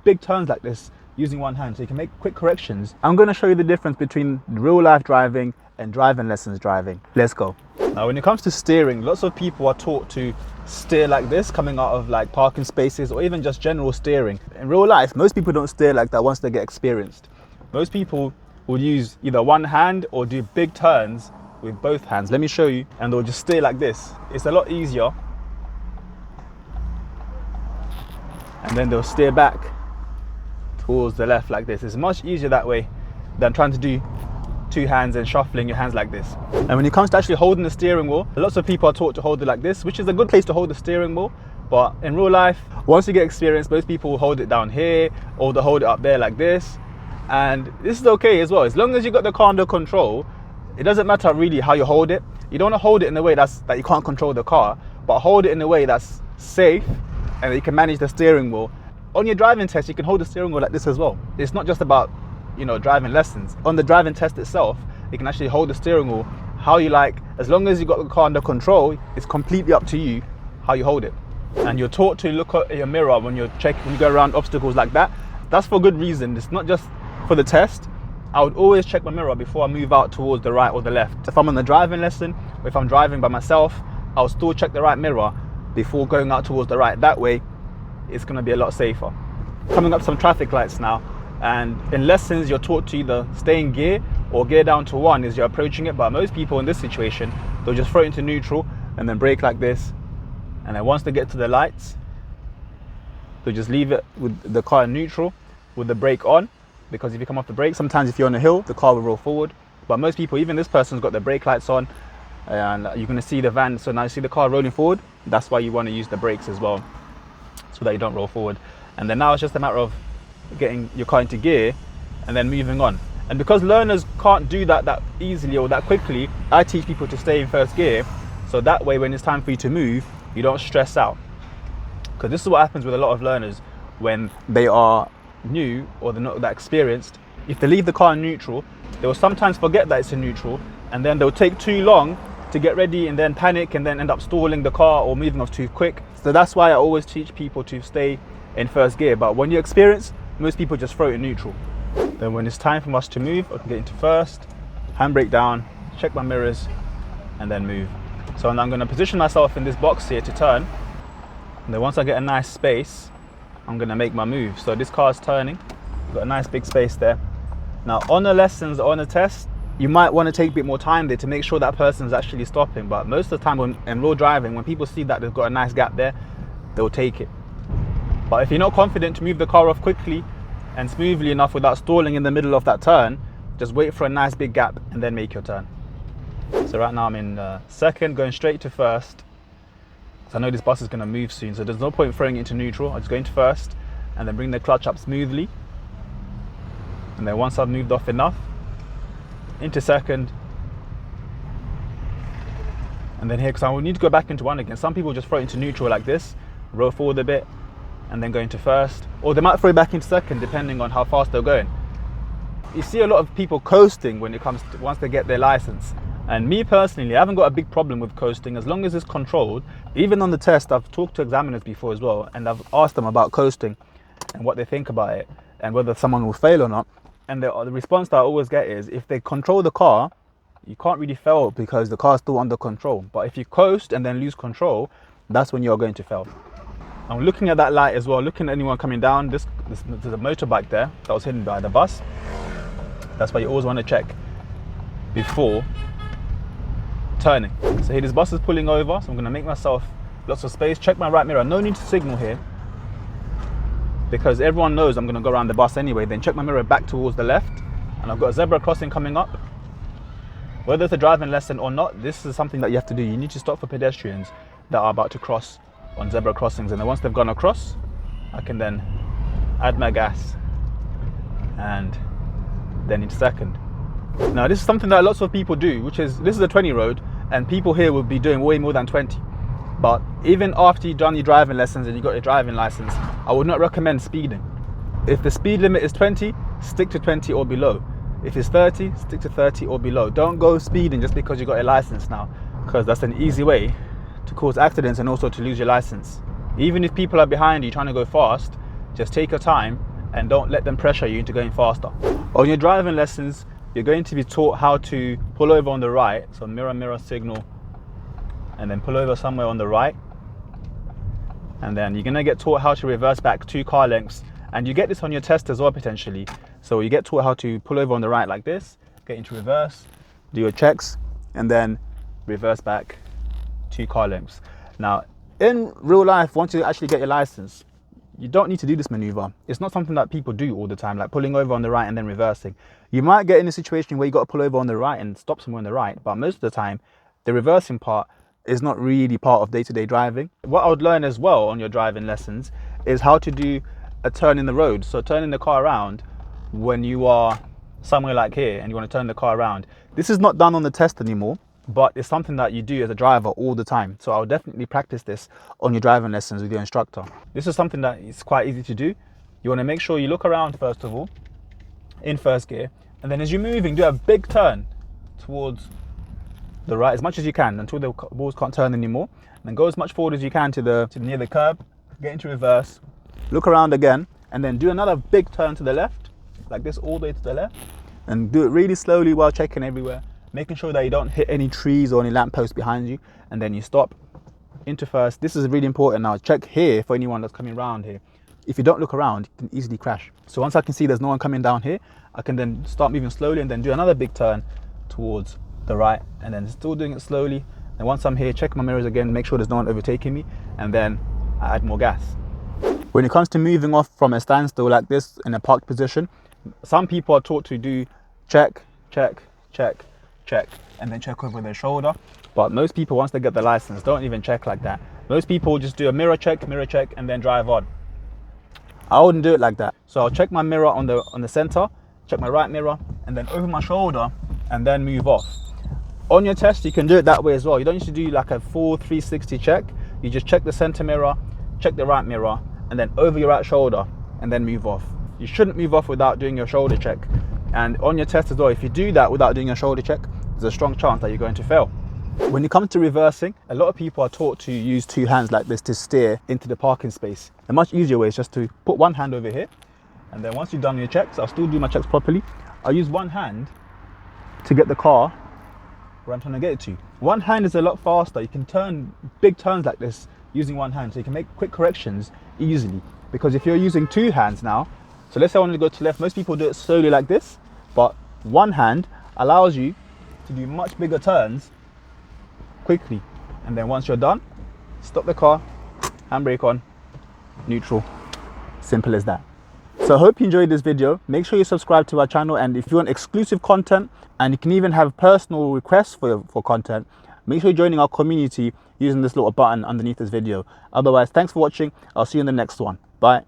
big turns like this using one hand, so you can make quick corrections. I'm going to show you the difference between real life driving and driving lessons driving. Let's go. Now when it comes to steering, lots of people are taught to steer like this, coming out of like parking spaces or even just general steering. In real life, most people don't steer like that once they get experienced. Most people will use either one hand or do big turns with both hands. Let me show you, and they'll just steer like this. It's a lot easier. And then they'll steer back towards the left like this. It's much easier that way than trying to do two hands and shuffling your hands like this. And when it comes to actually holding the steering wheel, lots of people are taught to hold it like this, which is a good place to hold the steering wheel. But in real life, once you get experience, most people will hold it down here or they'll hold it up there like this. And this is okay as well. As long as you got the car under control, it doesn't matter really how you hold it. You don't want to hold it in a way that you can't control the car, but hold it in a way that's safe and that you can manage the steering wheel. On your driving test, you can hold the steering wheel like this as well. It's not just about, you know, driving lessons. On the driving test itself, you can actually hold the steering wheel how you like. As long as you got the car under control, it's completely up to you how you hold it. And you're taught to look at your mirror when you go around obstacles like that. That's for good reason. It's not just for the test. I would always check my mirror before I move out towards the right or the left. If I'm on the driving lesson, or if I'm driving by myself, I'll still check the right mirror before going out towards the right. That way, it's going to be a lot safer. Coming up some traffic lights now, and in lessons you're taught to either stay in gear or gear down to 1 as you're approaching it, but most people in this situation, they'll just throw it into neutral and then brake like this, and then once they get to the lights, they'll just leave it with the car in neutral with the brake on, because if you come off the brake, sometimes if you're on a hill, the car will roll forward. But most people, even this person's got the brake lights on, and you're going to see the van, so now you see the car rolling forward. That's why you want to use the brakes as well, so that you don't roll forward. And then now it's just a matter of getting your car into gear and then moving on. And because learners can't do that easily or that quickly, I teach people to stay in first gear, so that way when it's time for you to move, you don't stress out. Because this is what happens with a lot of learners when they are new or they're not that experienced. If they leave the car in neutral, they will sometimes forget that it's in neutral, and then they'll take too long to get ready and then panic and then end up stalling the car or moving off too quick. So that's why I always teach people to stay in first gear. But when you're experienced, most people just throw it in neutral. Then when it's time for us to move, I can get into first, handbrake down, check my mirrors, and then move. So I'm going to position myself in this box here to turn. And then once I get a nice space, I'm going to make my move. So this car is turning, got a nice big space there. Now on the lessons or on the test, you might want to take a bit more time there to make sure that person's actually stopping. But most of the time in real driving, when people see that they've got a nice gap there, they'll take it. But if you're not confident to move the car off quickly and smoothly enough without stalling in the middle of that turn, just wait for a nice big gap and then make your turn. So right now I'm in second, going straight to first. So I know this bus is going to move soon, so there's no point throwing it into neutral. I just go into first and then bring the clutch up smoothly. And then once I've moved off enough, into second. And then here, because I will need to go back into 1 again. Some people just throw it into neutral like this, roll forward a bit, and then go into first. Or they might throw it back into second, depending on how fast they're going. You see a lot of people coasting when it comes to once they get their license. And me personally, I haven't got a big problem with coasting as long as it's controlled. Even on the test, I've talked to examiners before as well, and I've asked them about coasting and what they think about it and whether someone will fail or not. And the response that I always get is, if they control the car, you can't really fail because the car's still under control. But if you coast and then lose control, that's when you're going to fail. I'm looking at that light as well, looking at anyone coming down. There's a motorbike there that was hidden by the bus. That's why you always want to check before turning. So here this bus is pulling over, so I'm going to make myself lots of space, check my right mirror. No need to signal here, because everyone knows I'm going to go around the bus anyway. Then check my mirror back towards the left, and I've got a zebra crossing coming up. Whether it's a driving lesson or not, this is something that you have to do. You need to stop for pedestrians that are about to cross on zebra crossings, and then once they've gone across, I can then add my gas and then into second. Now this is something that lots of people do, which is, this is a 20 road and people here will be doing way more than 20. But even after you've done your driving lessons and you got your driving license, I would not recommend speeding. If the speed limit is 20, stick to 20 or below. If it's 30, stick to 30 or below. Don't go speeding just because you got a license now, because that's an easy way to cause accidents and also to lose your license. Even if people are behind you trying to go fast, just take your time and don't let them pressure you into going faster. On your driving lessons, you're going to be taught how to pull over on the right, so mirror, mirror signal, and then pull over somewhere on the right. And then you're gonna get taught how to reverse back 2 car lengths, and you get this on your test as well potentially. So you get taught how to pull over on the right like this, get into reverse, do your checks, and then reverse back 2 car lengths. Now, in real life, once you actually get your license, you don't need to do this maneuver. It's not something that people do all the time, like pulling over on the right and then reversing. You might get in a situation where you got to pull over on the right and stop somewhere on the right, but most of the time, the reversing part is not really part of day-to-day driving. What I would learn as well on your driving lessons is how to do a turn in the road. So turning the car around when you are somewhere like here and you want to turn the car around. This is not done on the test anymore, but it's something that you do as a driver all the time. So I'll definitely practice this on your driving lessons with your instructor. This is something that is quite easy to do. You want to make sure you look around first of all, in first gear, and then as you're moving, do a big turn towards the right as much as you can until the balls can't turn anymore. And then go as much forward as you can to near the curb, get into reverse, look around again, and then do another big turn to the left, like this, all the way to the left, and do it really slowly while checking everywhere, making sure that you don't hit any trees or any lampposts behind you, and then you stop into first. This is really important now. Check here for anyone that's coming around here. If you don't look around, you can easily crash. So once I can see there's no one coming down here, I can then start moving slowly and then do another big turn towards the right, and then still doing it slowly. And once I'm here, check my mirrors again, make sure there's no one overtaking me, and then I add more gas. When it comes to moving off from a standstill like this in a parked position, some people are taught to do check, check, check, check, and then check over their shoulder. But most people, once they get the license, don't even check like that. Most people just do a mirror check, and then drive on. I wouldn't do it like that. So I'll check my mirror on the center, check my right mirror, and then over my shoulder, and then move off. On your test, you can do it that way as well. You don't need to do like a full 360 check. You just check the center mirror, check the right mirror, and then over your right shoulder, and then move off. You shouldn't move off without doing your shoulder check. And on your test as well, if you do that without doing a shoulder check, there's a strong chance that you're going to fail. When it comes to reversing, a lot of people are taught to use 2 hands like this to steer into the parking space. A much easier way is just to put one hand over here, and then once you've done your checks, I'll still do my checks properly. I'll use one hand to get the car where I'm trying to get it to. One hand is a lot faster. You can turn big turns like this using one hand, so you can make quick corrections easily. Because if you're using 2 hands now, so let's say I want to go to left, most people do it slowly like this, but one hand allows you to do much bigger turns quickly. And then once you're done, stop the car, handbrake on, neutral, simple as that. So I hope you enjoyed this video. Make sure you subscribe to our channel, and if you want exclusive content, and you can even have personal requests for content, make sure you're joining our community using this little button underneath this video. Otherwise, thanks for watching. I'll see you in the next one. Bye.